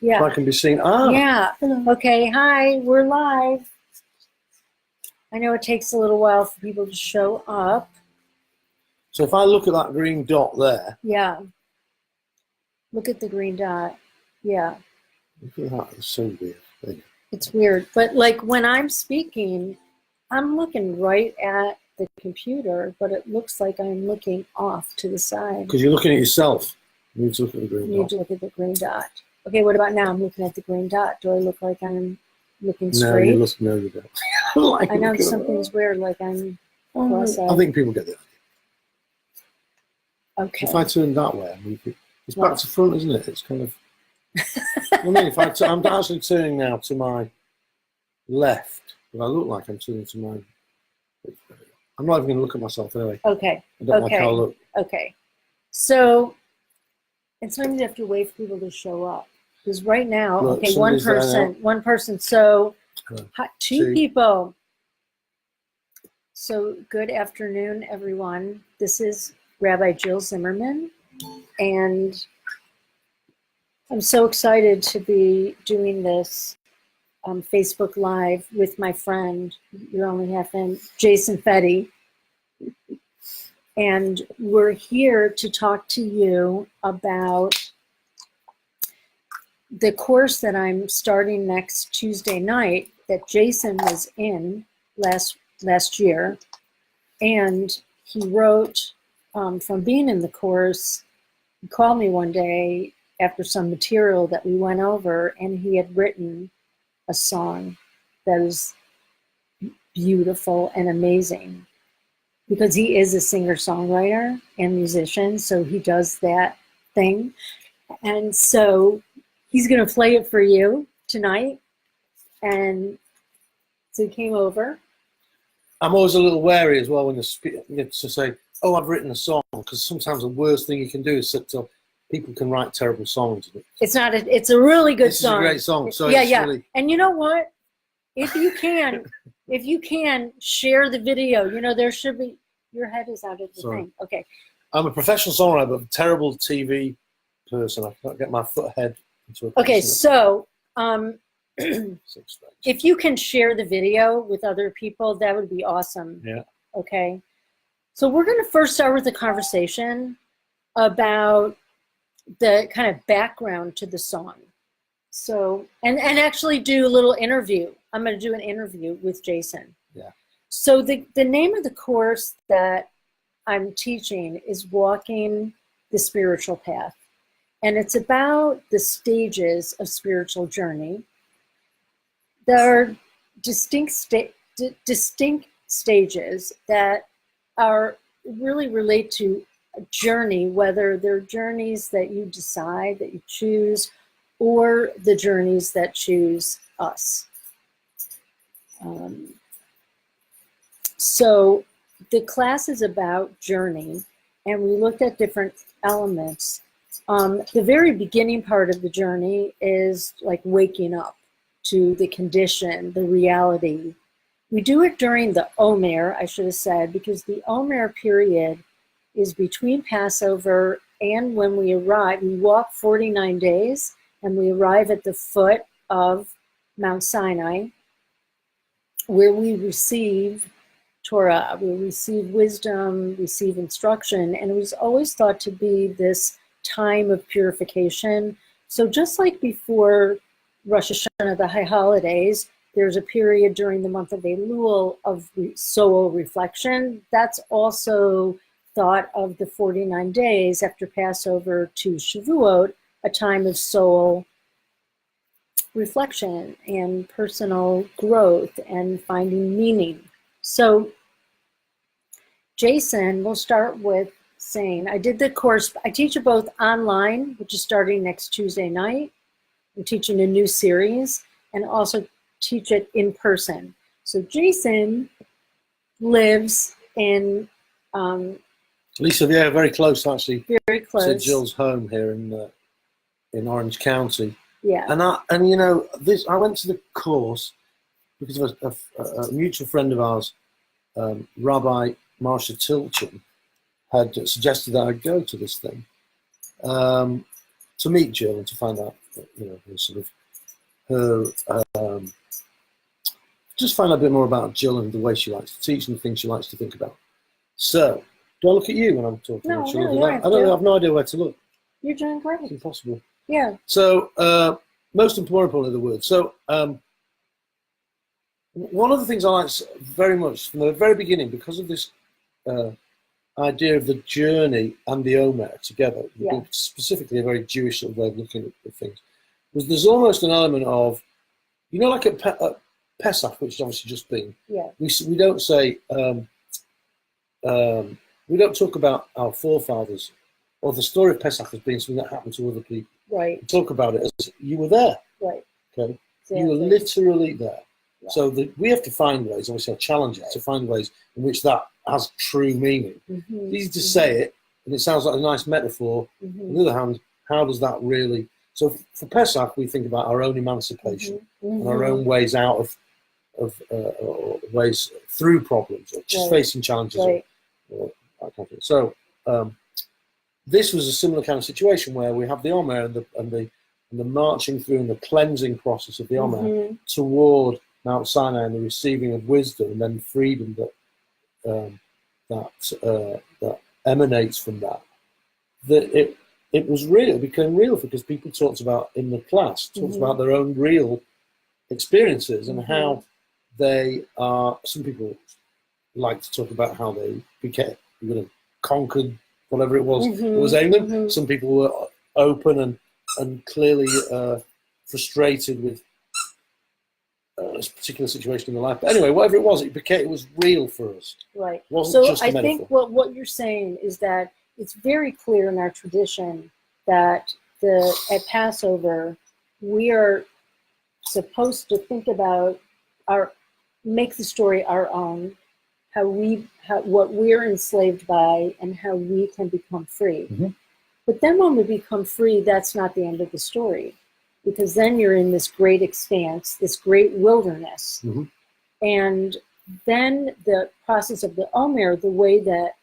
Yeah. So I can be seen. Ah. Yeah. Hello. Okay. Hi. We're live. I know it takes a little while for people to show up. So if I look at that green dot there. Yeah. Look at the green dot. Yeah. Look at that. It's so weird. It's weird. But like when I'm speaking, I'm looking right at the computer, but it looks like I'm looking off to the side. Because you're looking at yourself. You need to look at the green dot. You need to look at the green dot. Okay, what about now? I'm looking at the green dot. Do I look like I'm looking straight? No, you don't. I know something's weird, like I'm cross-eyed. I think people get the idea. Okay. If I turn that way, it's back to front, isn't it? It's kind of. I mean, if I'm actually turning now to my left, but I look like I'm turning to my. I'm not even going to look at myself anyway. Okay. I don't like how I look. Okay. So, and sometimes you have to wait for people to show up. Because right now, Look, okay, one person. So, two people. So, good afternoon, everyone. This is Rabbi Jill Zimmerman, and I'm so excited to be doing this Facebook Live with my friend, you're only half in, Jason Fetty. And we're here to talk to you about the course that I'm starting next Tuesday night that Jason was in last year. And he wrote, from being in the course, he called me one day after some material that we went over, and he had written a song that is beautiful and amazing. Because he is a singer-songwriter and musician, so he does that thing. And so he's going to play it for you tonight. And so he came over. I'm always a little wary as well when you to say, oh, I've written a song, because sometimes the worst thing you can do is sit till people can write terrible songs. It's not. It's a really good song. It's a great song. So yeah, it's yeah. Really... And you know what? If you can share the video, there should be. Your head is out of the thing. Okay. I'm a professional songwriter, but a terrible TV person. I can't get my head into a. Okay, so if you can share the video with other people, that would be awesome. Yeah. Okay. So we're going to first start with a conversation about the kind of background to the song. So, and actually do a little interview. I'm going to do an interview with Jason. Yeah. So the name of the course that I'm teaching is Walking the Spiritual Path. And it's about the stages of spiritual journey. There are distinct stages that are really relate to a journey, whether they're journeys that you decide, that you choose, or the journeys that choose us. So the class is about journey, and we looked at different elements. The very beginning part of the journey is like waking up to the condition, the reality. We do it during the Omer, I should have said, because the Omer period is between Passover and when we arrive. We walk 49 days, and we arrive at the foot of Mount Sinai, where we receive Torah, we receive wisdom, receive instruction, and it was always thought to be this time of purification. So just like before Rosh Hashanah, the high holidays, there's a period during the month of Elul of soul reflection. That's also thought of the 49 days after Passover to Shavuot, a time of soul reflection and personal growth and finding meaning. So Jason, we'll start with saying, I did the course, I teach it both online, which is starting next Tuesday night. I'm teaching a new series, and also teach it in person. So Jason lives in... Lisa, yeah, very close actually. Very close. To Jill's home here in Orange County. Yeah. And I went to the course because of a mutual friend of ours, Rabbi Marsha Tilchin, had suggested that I go to this thing. to meet Jill and to find out, her sort of her just find out a bit more about Jill and the way she likes to teach and the things she likes to think about. So, do I look at you when I'm talking? No, I have no idea where to look. You're doing great. It's impossible. Yeah. So, most importantly, the word. So, one of the things I like very much from the very beginning, because of this idea of the journey and the Omer together, specifically a very Jewish sort of way of looking at things, was there's almost an element of, like at Pesach, which has obviously just been, we don't say, we don't talk about our forefathers, or the story of Pesach as being something that happened to other people. Right. We talk about it as you were there. Right. Okay. Exactly. You were literally there. Right. So we have to find ways, obviously our challenge is to find ways in which that has true meaning. Mm-hmm. It's easy to say it, and it sounds like a nice metaphor. Mm-hmm. On the other hand, how does that really... So for Pesach, we think about our own emancipation and our own ways out of ways through problems, or just facing challenges. Right. Or that kind of thing. So this was a similar kind of situation where we have the Omer and the marching through and the cleansing process of the Omer toward Mount Sinai and the receiving of wisdom and then freedom that emanates from that. That it was real. It became real because people talked about in the class, talked about their own real experiences and how they are. Some people like to talk about how they conquered whatever it was that was ailing them. Some people were open and clearly frustrated with a particular situation in their life. But anyway, whatever it was real for us. Right. It wasn't just a metaphor. Think what you're saying is that it's very clear in our tradition that at Passover we are supposed to think about make the story our own, what we're enslaved by, and how we can become free. But then when we become free, that's not the end of the story, because then you're in this great expanse, this great wilderness. And then the process of the Omer, the way that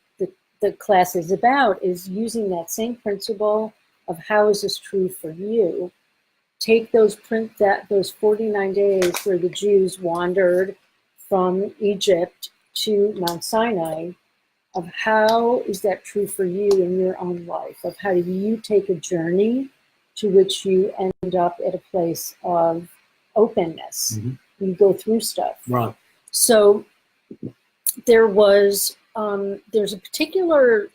the class is about, is using that same principle of how is this true for you. Take those 49 days where the Jews wandered from Egypt to Mount Sinai, of how is that true for you in your own life, of how do you take a journey to which you end up at a place of openness. You go through stuff. Right. So there's a particular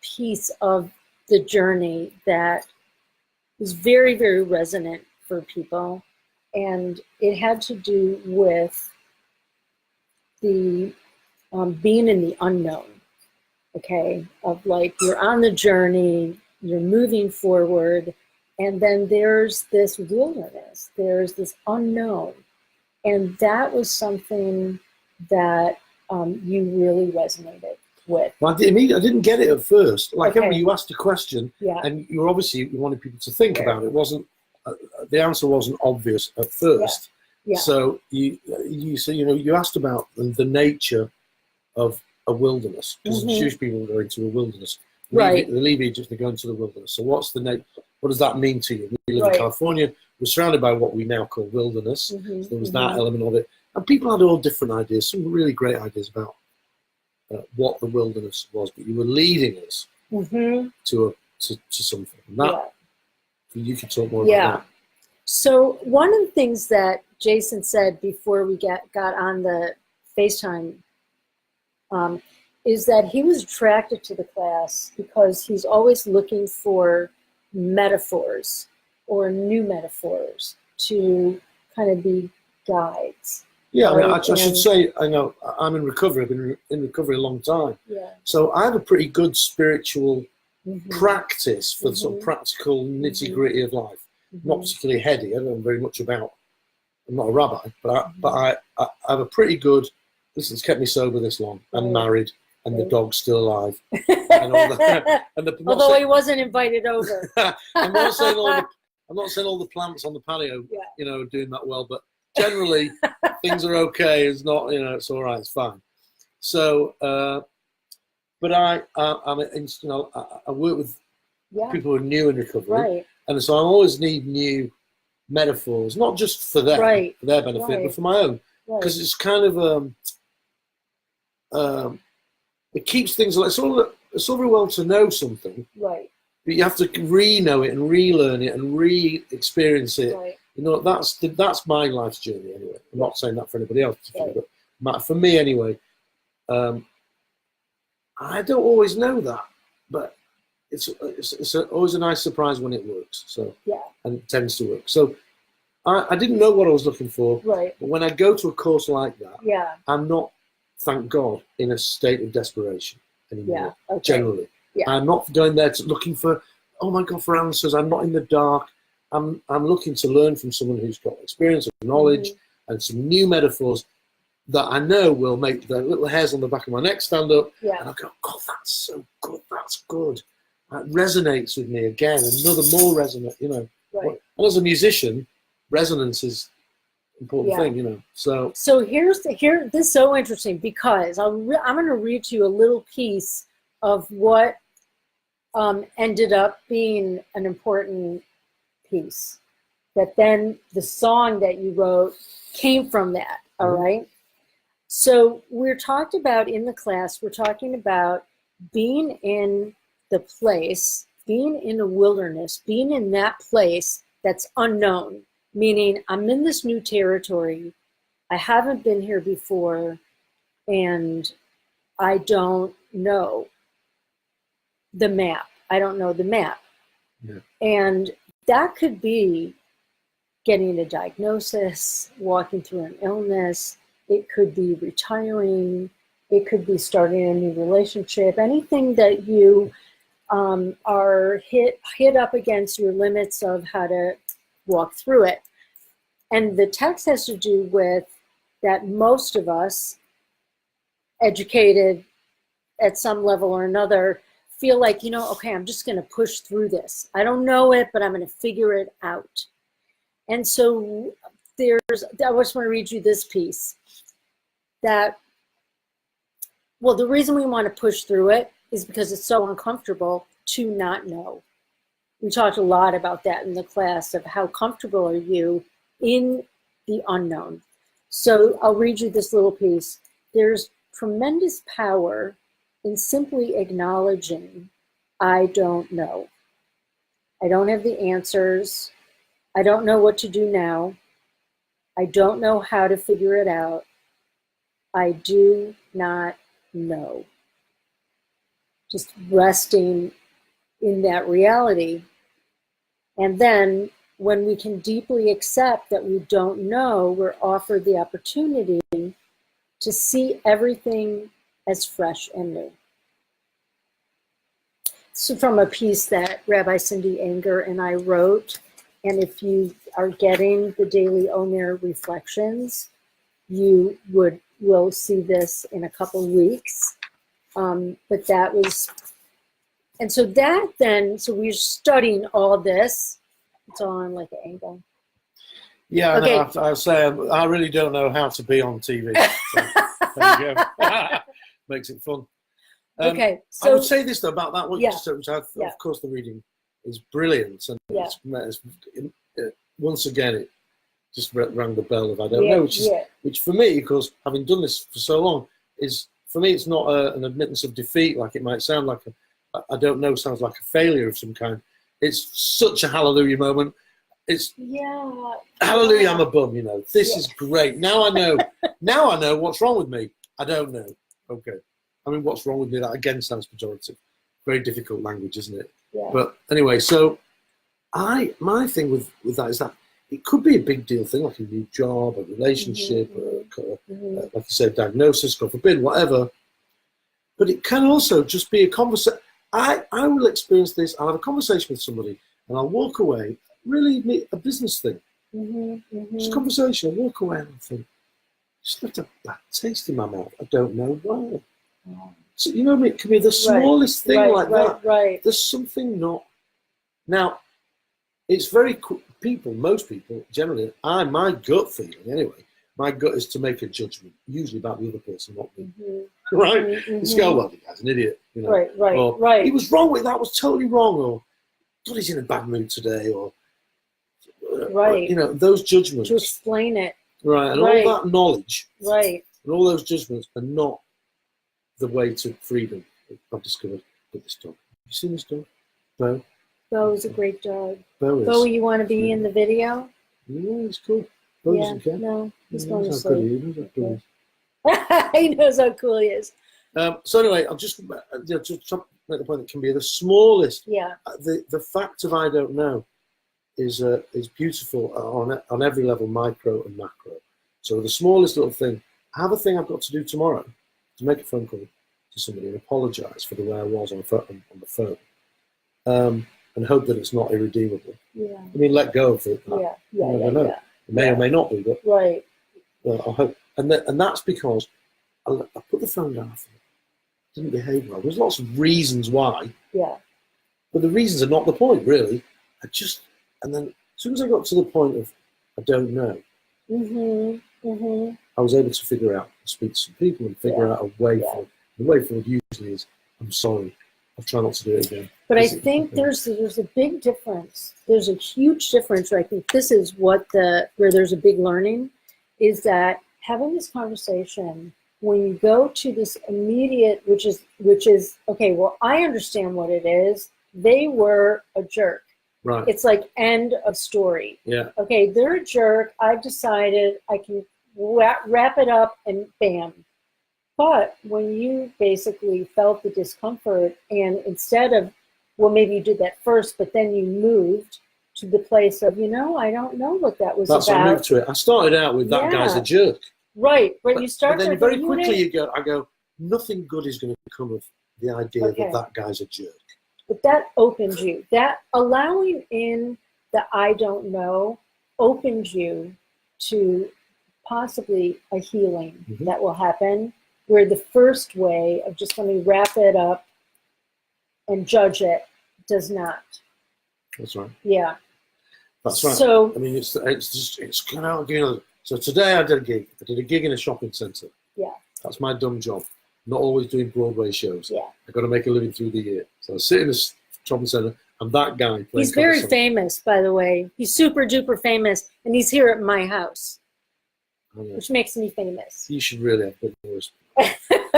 piece of the journey that was very, very resonant for people, and it had to do with the being in the unknown, okay, of like you're on the journey, you're moving forward, and then there's this wilderness, there's this unknown, and that was something that you really resonated with. Well, I didn't get it at first. Like, you asked a question, and you wanted people to think about it. It wasn't the answer wasn't obvious at first. So you asked about the nature of a wilderness, because the Jewish people go into a wilderness. They leave Egypt, they go into the wilderness. So what does that mean to you? We live in California. We're surrounded by what we now call wilderness. So there was that element of it, and people had all different ideas. Some really great ideas about what the wilderness was, but you were leading us to something. And that you could talk more about that. So one of the things that Jason said before we got on the FaceTime is that he was attracted to the class because he's always looking for metaphors or new metaphors to kind of be guides. Yeah, I should say, I know I'm in recovery. I've been in recovery a long time. So I have a pretty good spiritual practice for the sort of practical nitty-gritty of life. Not particularly heady. I don't know very much about. I'm not a rabbi, but I have a pretty good. Listen, it's kept me sober this long. I'm married, and the dog's still alive. And all although he wasn't invited over. I'm not saying all the plants on the patio, doing that well, but generally things are okay. It's not, it's all right. It's fine. So, but I work with Yeah. people who are new in recovery. Right. And so I always need new metaphors, not just for them, Right. for their benefit, Right. but for my own. Right. Because it's kind of, it keeps things like, it's all very well to know something, Right. but you have to re-know it and relearn it and re-experience it. Right. You know, that's my life's journey anyway. I'm not saying that for anybody else, Right. but for me anyway, I don't always know that, but it's always a nice surprise when it works. So Yeah. and it tends to work. So I didn't know what I was looking for, Right. but when I go to a course like that, Yeah. I'm not, thank God, in a state of desperation anymore. Yeah. Okay. Generally, Yeah. I'm not going there looking for, oh my God, for answers. I'm not in the dark. I'm looking to learn from someone who's got experience and knowledge and some new metaphors that I know will make the little hairs on the back of my neck stand up. Yeah. And I go, God, that's so good. That's good. That resonates with me again. Another more resonant, you know. Right. And as a musician, resonance is an important Yeah. thing, you know. So This is so interesting because I'm going to read to you a little piece of what ended up being an important piece. That then the song that you wrote came from that. All right. So we're talked about in the class. We're talking about being in the place, being in a wilderness, being in that place that's unknown. Meaning, I'm in this new territory. I haven't been here before, and I don't know the map. I don't know the map. Yeah. And that could be getting a diagnosis, walking through an illness. It could be retiring. It could be starting a new relationship. Anything that you are hit up against your limits of how to walk through it. And the text has to do with that most of us, educated at some level or another, feel like, you know, okay, I'm just going to push through this. I don't know it, but I'm going to figure it out. And so I just want to read you this piece. That, well, the reason we want to push through it is because it's so uncomfortable to not know. We talked a lot about that in the class of how comfortable are you in the unknown. So I'll read you this little piece. There's tremendous power in simply acknowledging, I don't know. I don't have the answers. I don't know what to do now. I don't know how to figure it out. I do not know. Just resting in that reality. And then when we can deeply accept that we don't know, we're offered the opportunity to see everything as fresh and new. So from a piece that Rabbi Cindy Anger and I wrote, and if you are getting the daily Omer reflections, you will see this in a couple weeks. But that was, and so that then, so we're studying all this. It's all on like an angle. yeah, Okay. no, I'll say I really don't know how to be on TV. So there you go. Makes it fun. Okay, I so would say this though about that. What Yeah. you said, which of Yeah. course the reading is brilliant, and Yeah. once again it just rang the bell of I don't yeah, know, yeah, which for me, because having done this for so long, is for me it's not an admittance of defeat like it might sound like. I don't know sounds like a failure of some kind. It's such a hallelujah moment. It's yeah. hallelujah, yeah. I'm a bum, you know. This Yeah. is great. Now I know. Now I know what's wrong with me. I don't know. Okay. I mean, what's wrong with me? That again sounds pejorative. Very difficult language, isn't it? Yeah. But anyway, so my thing with that is that it could be a big deal thing, like a new job, a relationship, Mhm. like you said, diagnosis, God forbid, whatever. But it can also just be a conversation. I will experience this. I'll have a conversation with somebody, and I'll walk away. Really, a business thing. Just a conversation. I'll walk away and I'll think, just left a bad taste in my mouth. I don't know why. So, you know what I mean? It can be the smallest thing right, like right, that. Right. There's something not. Now, it's very most people, generally, my gut feeling anyway, my gut is to make a judgment, usually about the other person, not me. Right? Just go, well, the guy's an idiot. You know? Right, right, Or, right. he was wrong with that, was totally wrong. Or God, he's in a bad mood today, or Right. you know, those judgments, To explain it. right, and Right. all that knowledge, Right. and all those judgments are not the way to freedom. I've discovered with this dog. You seen this dog, Bo? Bo is a great dog. Bo is. Bo, you want to be in the video? Yeah, it's cool. Bo Yeah. doesn't care. No, he's He going to knows how good he sleep. is, he knows how good he is. He knows how cool he is. So anyway, I'll just to make the point that can be the smallest. Yeah. The fact of I don't know is beautiful on every level, micro and macro. So the smallest little thing. I have a thing I've got to do tomorrow to make a phone call to somebody and apologise for the way I was on the phone, and hope that it's not irredeemable. Yeah. I mean, let go of it. Yeah. You Yeah. never Yeah. know. Yeah. It may or may not be, but Right. I hope. And that's because I put the phone down. I didn't behave well. There's lots of reasons why. Yeah. But the reasons are not the point, really. And then as soon as I got to the point of I don't know, I was able to figure out, speak to some people and figure out a way forward. The way forward usually is, I'm sorry, I'll try not to do it again. But I think there's a big difference. There's a huge difference. I think this is where there's a big learning, is that having this conversation when you go to this immediate, which is okay. Well, I understand what it is. They were a jerk. Right. It's like end of story. Yeah. Okay, they're a jerk. I've decided I can wrap it up and bam. But when you basically felt the discomfort, and instead of, well, maybe you did that first, but then you moved to the place of, I don't know what that was That's about. I moved to it. I started out with that guy's a jerk. Right, but you start. But then very quickly I go, nothing good is going to come of the idea that guy's a jerk. But that opens you. That allowing in the I don't know opens you to possibly a healing that will happen, where the first way of just let me wrap it up and judge it does not. That's right. Yeah. That's right. So I mean, it's kind of, so today I did a gig. I did a gig in a shopping centre. Yeah. That's my dumb job. Not always doing Broadway shows. Yeah. I've got to make a living through the year. So I sit in a shopping centre, and that guy. He's very famous, by the way. He's super duper famous, and he's here at my house, which makes me famous. You should really have been worse.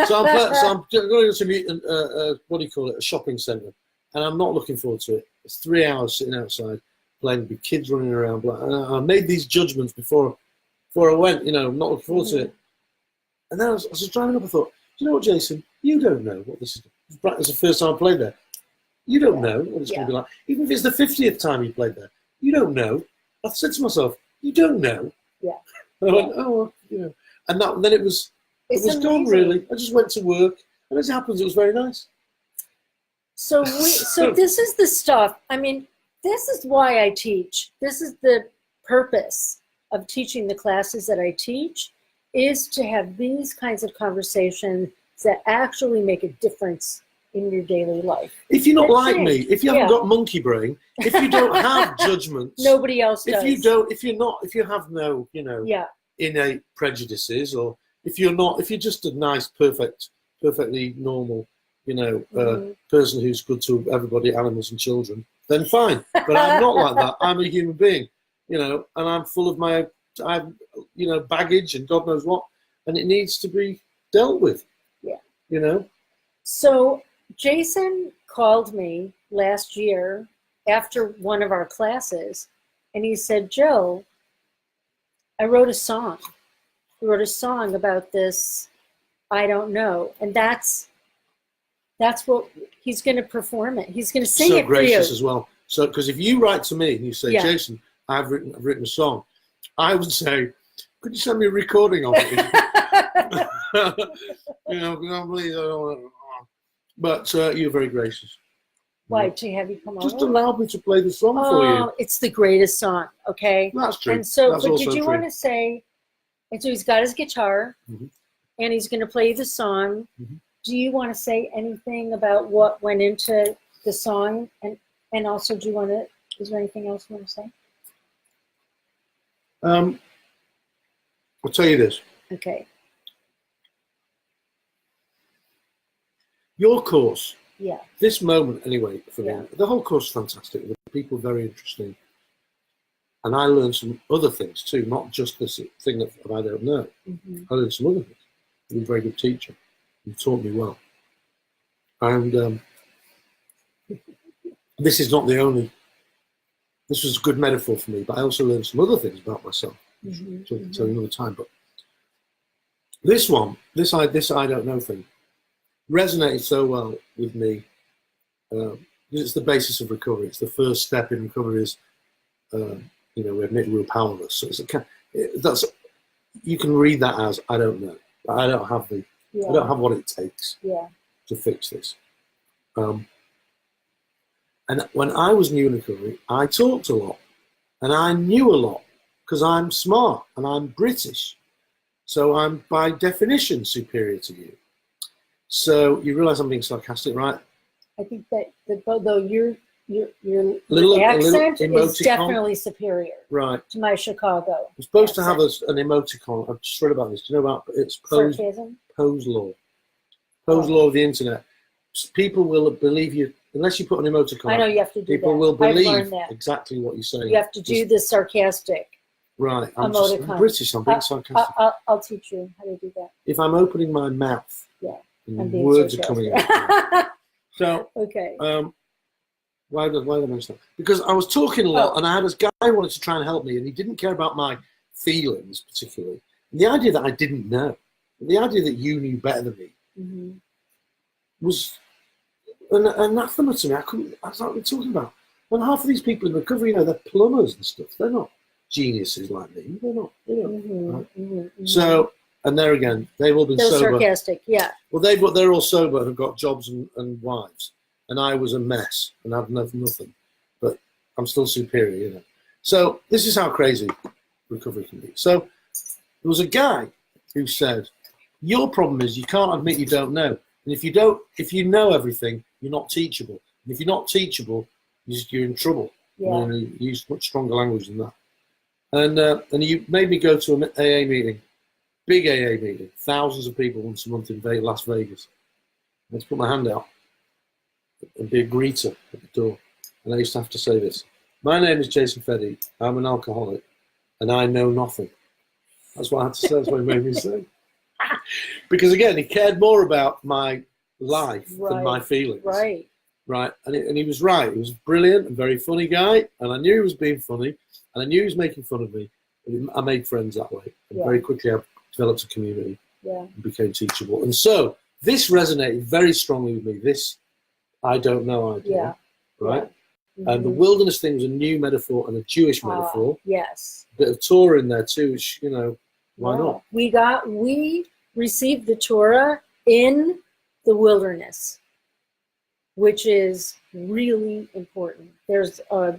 So I'm going to what do you call it? A shopping centre, and I'm not looking forward to it. It's 3 hours sitting outside playing with kids running around. And I made these judgments before I went. I'm not looking forward to it. And then I was driving up. I thought, you know what, Jason? You don't know what this is. It's the first time I played there. You don't know what it's going to be like. Even if it's the 50th time you played there, you don't know. I said to myself, you don't know. Yeah. And I went, oh, and then it was gone, really. I just went to work, and as it happens, it was very nice. So this is the stuff. I mean, this is why I teach. This is the purpose of teaching the classes that I teach, is to have these kinds of conversations that actually make a difference in your daily life. If you're not like me, if you haven't got monkey brain, if you don't have judgments, nobody else does. If you have no, innate prejudices, or if you're just a nice, perfectly normal, person who's good to everybody, animals and children, then fine. But I'm not like that. I'm a human being, and I'm full of my, baggage and God knows what, and it needs to be dealt with. Yeah. So Jason called me last year after one of our classes, and he said, Jill, I wrote a song. I wrote a song about this, I don't know. And that's what he's going to perform it. He's going to sing it for you. So gracious as well. So, because if you write to me and you say, Jason, I've written a song, I would say, could you send me a recording of it? But you're very gracious. Why? To have you come over? Just allow me to play the song for you. Oh, it's the greatest song, okay? That's true. And so, That's but did you want to say, and so he's got his guitar, and he's going to play the song. Do you want to say anything about what went into the song? And also, is there anything else you want to say? I'll tell you this. Okay. Your course Yeah. This moment, anyway, for Yeah. me, the whole course is fantastic. The people are very interesting. And I learned some other things too, not just this thing that I don't know. Mm-hmm. I learned some other things. He was a very good teacher. He taught me well. And this is not the only, this was a good metaphor for me, but I also learned some other things about myself, which I'll tell you another time. But this one, this I don't know thing, resonated so well with me. It's the basis of recovery. It's the first step in recovery is, we admit we're powerless. So that's, you can read that as, I don't know. I don't have I don't have what it takes to fix this. And when I was new in recovery, I talked a lot and I knew a lot because I'm smart and I'm British. So I'm by definition superior to you. So you realize I'm being sarcastic, right? I think that though your Little accent is emoticon. definitely superior, Right. to my Chicago. We're supposed to have an emoticon. I've just read about this. Do you know about it's Sarcasm? Poe's law? Poe's law of the internet. People will believe you unless you put an emoticon. I know you have to do people that. will I've believe learned that. exactly what you're saying. You have to do the sarcastic. Right. I'm emoticon. British. I'm being sarcastic. I'll teach you how to do that. If I'm opening my mouth, and words are coming out. So okay. Why did I mention that? Because I was talking a lot, and I had this guy who wanted to try and help me, and he didn't care about my feelings particularly. And the idea that I didn't know, the idea that you knew better than me, was an anathema to me. I was like, what are we talking about? And half of these people in recovery, they're plumbers and stuff. They're not geniuses like me. They're not. Right? So, and there again, they've all been sober. They're sarcastic, yeah. Well, they're all sober and have got jobs and wives. And I was a mess and I've nothing. But I'm still superior, So this is how crazy recovery can be. So there was a guy who said, your problem is you can't admit you don't know. And if you know everything, you're not teachable. And if you're not teachable, you're in trouble. Yeah. He used much stronger language than that. And he made me go to an AA meeting. Big AA meeting, thousands of people once a month in Las Vegas. I had to put my hand out and be a greeter at the door. And I used to have to say this. My name is Jason Feddy. I'm an alcoholic and I know nothing. That's what I had to say. That's what he made me say. Because again, he cared more about my life than my feelings. Right. Right. And he was right. He was a brilliant and very funny guy. And I knew he was being funny. And I knew he was making fun of me. I made friends that way. And very quickly I developed a community and became teachable. And so this resonated very strongly with me, this I don't know idea, right? And the wilderness thing was a new metaphor and a Jewish metaphor. Yes. A bit of Torah in there too, which, why not? We received the Torah in the wilderness, which is really important. There's a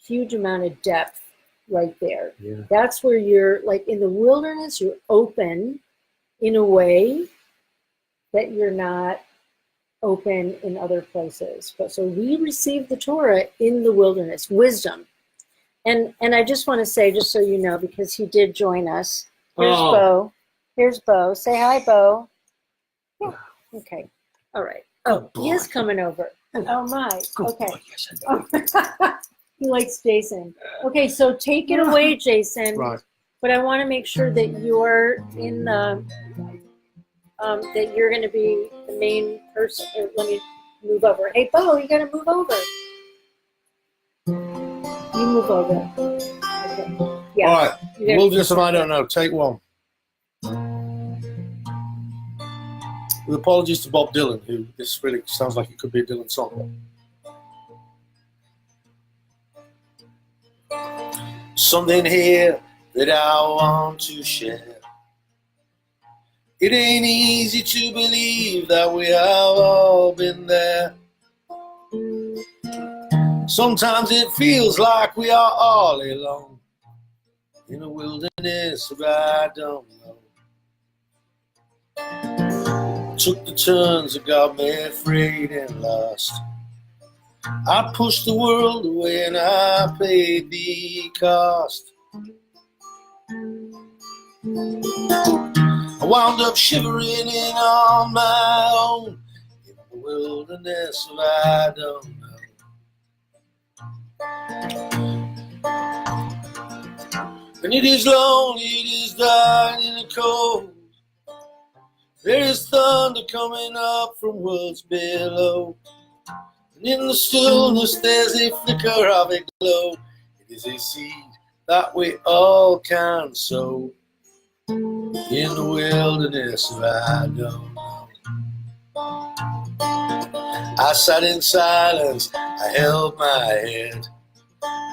huge amount of depth right there. Yeah. That's where you're, like in the wilderness, you're open in a way that you're not open in other places. But so we received the Torah in the wilderness, wisdom. And I just want to say, just so you know, because he did join us. Here's Bo. Here's Bo. Say hi, Bo. Yeah. Okay. All right. Oh, he is coming over. Oh my. Okay. He likes Jason. Okay, so take it away, Jason. Right. But I want to make sure that you're in the, that you're going to be the main person. Let me move over. Hey, Bo, you got to move over. You move over. Okay. Yeah. All right. Wilderness of I don't know. Take one. With apologies to Bob Dylan, who this really sounds like it could be a Dylan song. Something here that I want to share. It ain't easy to believe that we have all been there. Sometimes it feels like we are all alone in a wilderness of I don't know. Took the turns that got me afraid and lost. I pushed the world away and I paid the cost. I wound up shivering in on my own in the wilderness of I don't know. And it is lonely, it is dark in the cold. There is thunder coming up from worlds below. And in the stillness there's a flicker of a glow. It is a seed that we all can sow in the wilderness of I don't know. I sat in silence, I held my head,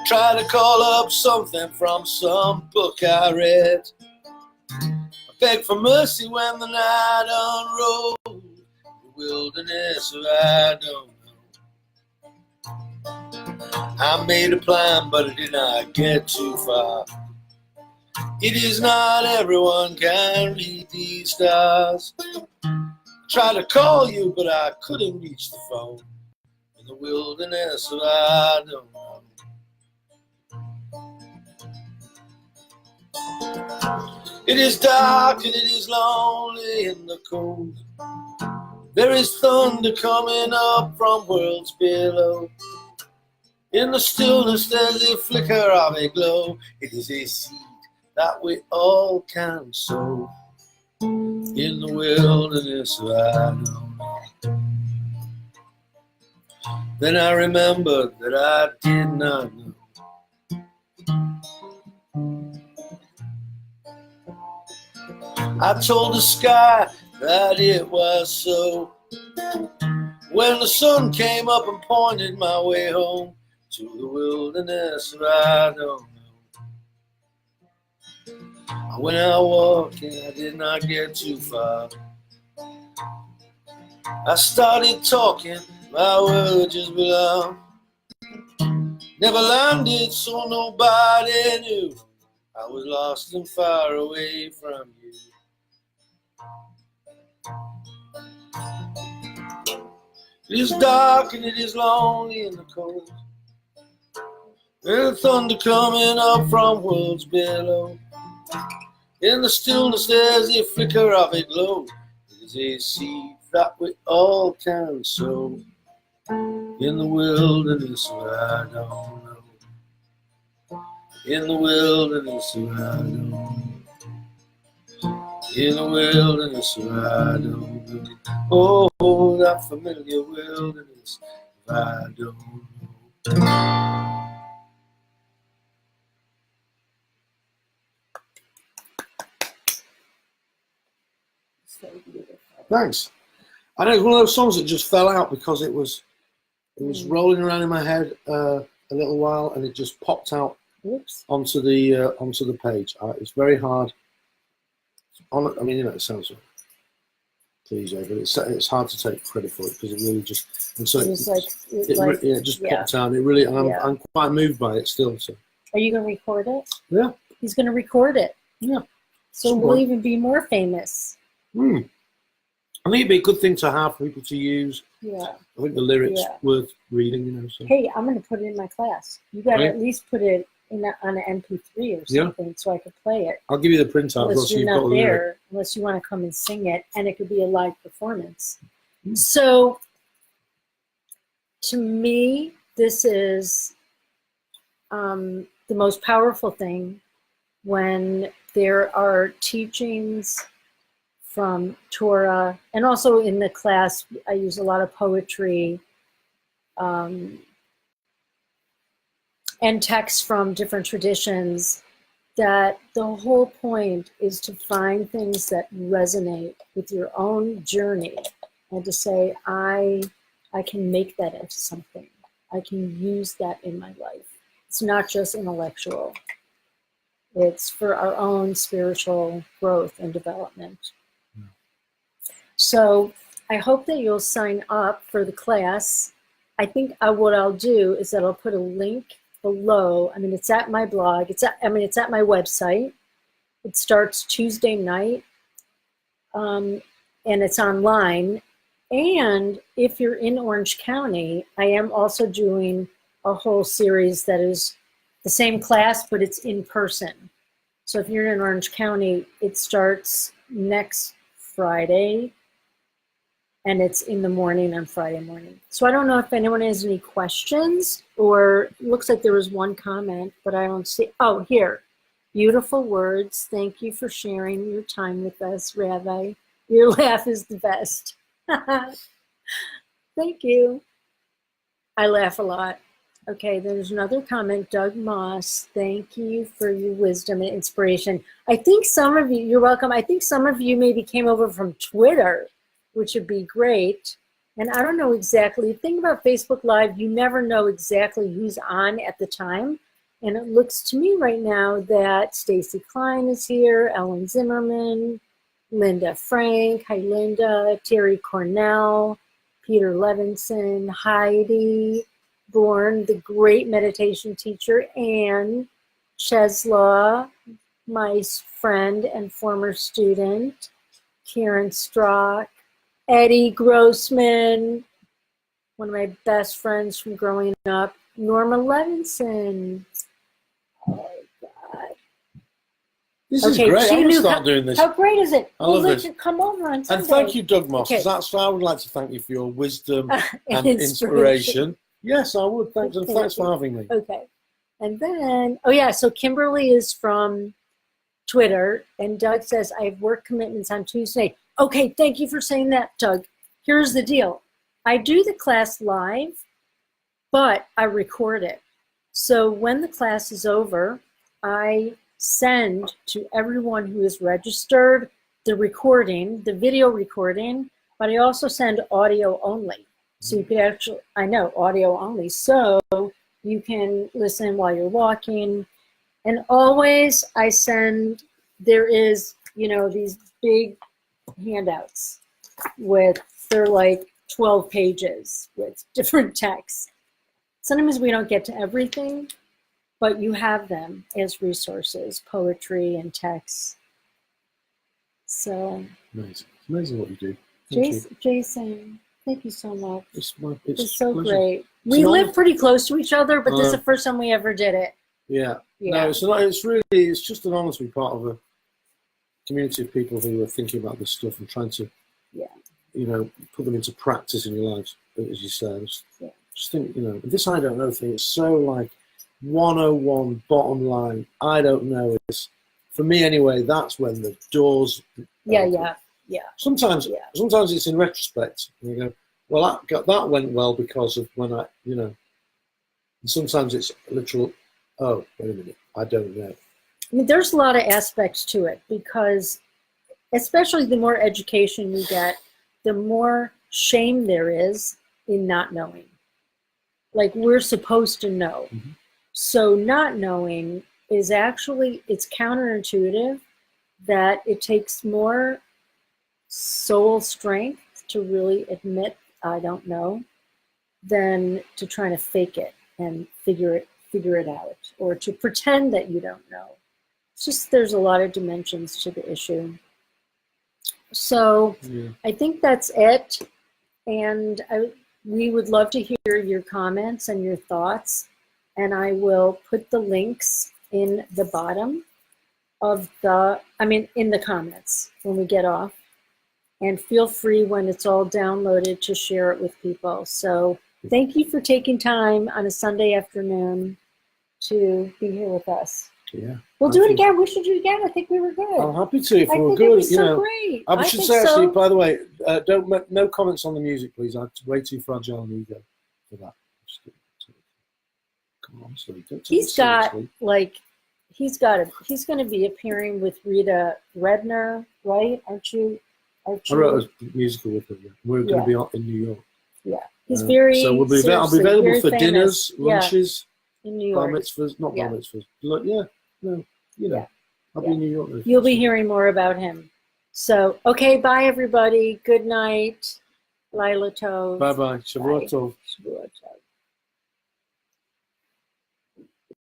tried to call up something from some book I read. I begged for mercy when the night unrolled the wilderness of I don't know. I made a plan, but it did not get too far. It is not everyone can read these stars. I tried to call you, but I couldn't reach the phone in the wilderness of I don't know. It is dark and it is lonely in the cold. There is thunder coming up from worlds below. In the stillness there's a flicker of a glow. It is a seed that we all can sow in the wilderness of I don't know. Then I remembered that I did not know. I told the sky that it was so. When the sun came up and pointed my way home to the wilderness of I don't know. I went out walking, I did not get too far. I started talking, my words just belong. Never landed, so nobody knew I was lost and far away from you. It is dark and it is lonely in the cold. There's thunder coming up from worlds below. In the stillness there's a flicker of a glow. It is a seed that we all can sow in the wilderness of I don't know. In the wilderness of I don't know. In the wilderness of I don't know. Oh, that familiar wilderness of I don't know. So beautiful. Thanks. I know it's one of those songs that just fell out because it was rolling around in my head a little while, and it just popped out Whoops. onto the page. It's very hard. I mean, you know, it sounds cliche, but it's hard to take credit for it because it really just and so it just popped out. It really, I'm quite moved by it still. So, are you gonna record it? Yeah, he's gonna record it. Yeah, so we'll even be more famous. I think it'd be a good thing to have for people to use. Yeah, I think the lyrics worth reading. You know. So. Hey, I'm gonna put it in my class. You got to at least put it on an MP3 or something so I could play it. I'll give you the printout. Unless you're not there, unless you want to come and sing it, and it could be a live performance. So, to me, this is the most powerful thing when there are teachings from Torah, and also in the class, I use a lot of poetry, and texts from different traditions, that the whole point is to find things that resonate with your own journey and to say, I can make that into something. I can use that in my life. It's not just intellectual. It's for our own spiritual growth and development. So I hope that you'll sign up for the class. I think what I'll do is that I'll put a link below. I mean, it's at my blog. It's at my website. It starts Tuesday night, and it's online. And if you're in Orange County, I am also doing a whole series that is the same class, but it's in person. So if you're in Orange County, it starts next Friday. and it's in the morning on Friday morning. So I don't know if anyone has any questions, or it looks like there was one comment, but I don't see. Oh, here. Beautiful words. Thank you for sharing your time with us, Rabbi. Your laugh is the best. Thank you. I laugh a lot. Okay, there's another comment. Doug Moss, thank you for your wisdom and inspiration. I think some of you, you're welcome. I think some of you maybe came over from Twitter, which would be great. And I don't know exactly. The thing about Facebook Live, you never know exactly who's on at the time. And it looks to me right now that Stacy Klein is here, Ellen Zimmerman, Linda Frank, hi Linda, Terry Cornell, Peter Levinson, Heidi Bourne, the great meditation teacher, Anne Cheslaw, my friend and former student, Karen Strock, Eddie Grossman, one of my best friends from growing up, Norma Levinson. Oh, God. This is great. I'm going to start doing this. How great is it? I love this. Come over on Sunday. And thank you, Doug Moss. Okay. That's I would like to thank you for your wisdom and inspiration. Yes, I would. Thanks, and thanks for having me. Okay. And then, oh yeah, so Kimberly is from Twitter, and Doug says, I have work commitments on Tuesday. Okay, thank you for saying that, Doug. Here's the deal. I do the class live, but I record it. So when the class is over, I send to everyone who is registered the recording, the video recording, but I also send audio only. So you could actually, I know, audio only. So you can listen while you're walking. And always I send, there is, you know, these big handouts with, they're like 12 pages with different texts. Sometimes we don't get to everything, but you have them as resources, poetry and texts. So. Amazing. It's amazing what you do. Jason, thank you so much. It's so pleasure. Great. We live pretty close to each other, but this is the first time we ever did it. Yeah. Yeah. No, it's just an honor to be part of a community of people who are thinking about this stuff and trying to, you know, put them into practice in your lives, as you say. Just think, you know, this I don't know thing is so like 101 bottom line. I don't know. It's, for me anyway, that's when the doors. Yeah. Sometimes it's in retrospect. You go, well, that went well because of when I, you know. And sometimes it's literal. Oh, wait a minute, I don't know. I mean, there's a lot of aspects to it because, especially the more education you get, the more shame there is in not knowing. Like, we're supposed to know. Mm-hmm. So not knowing is actually, it's counterintuitive that it takes more soul strength to really admit I don't know than to try to fake it and figure it out, or to pretend that you don't know. It's just, there's a lot of dimensions to the issue. So I think that's it. And we would love to hear your comments and your thoughts. And I will put the links in the bottom of in the comments when we get off. And feel free when it's all downloaded to share it with people. So thank you for taking time on a Sunday afternoon to be here with us. Yeah. We'll do it again. We should do it again. I think we were good. I'm happy to if we were good. It was so great. I should say, actually, by the way, no comments on the music, please. I'm way too fragile an ego for that. Come on, sorry. He's going to be appearing with Rita Redner, right? Aren't you? I wrote a musical with him. We're going to be in New York. Yeah. He's very. So I'll be available for dinners, lunches, in New York. Bar mitzvahs, not bar mitzvahs. I'll be in New York. You'll be hearing more about him. So, okay, bye everybody. Good night. Laila Tov. Bye bye. Shavuot Tov. Shavuot Tov.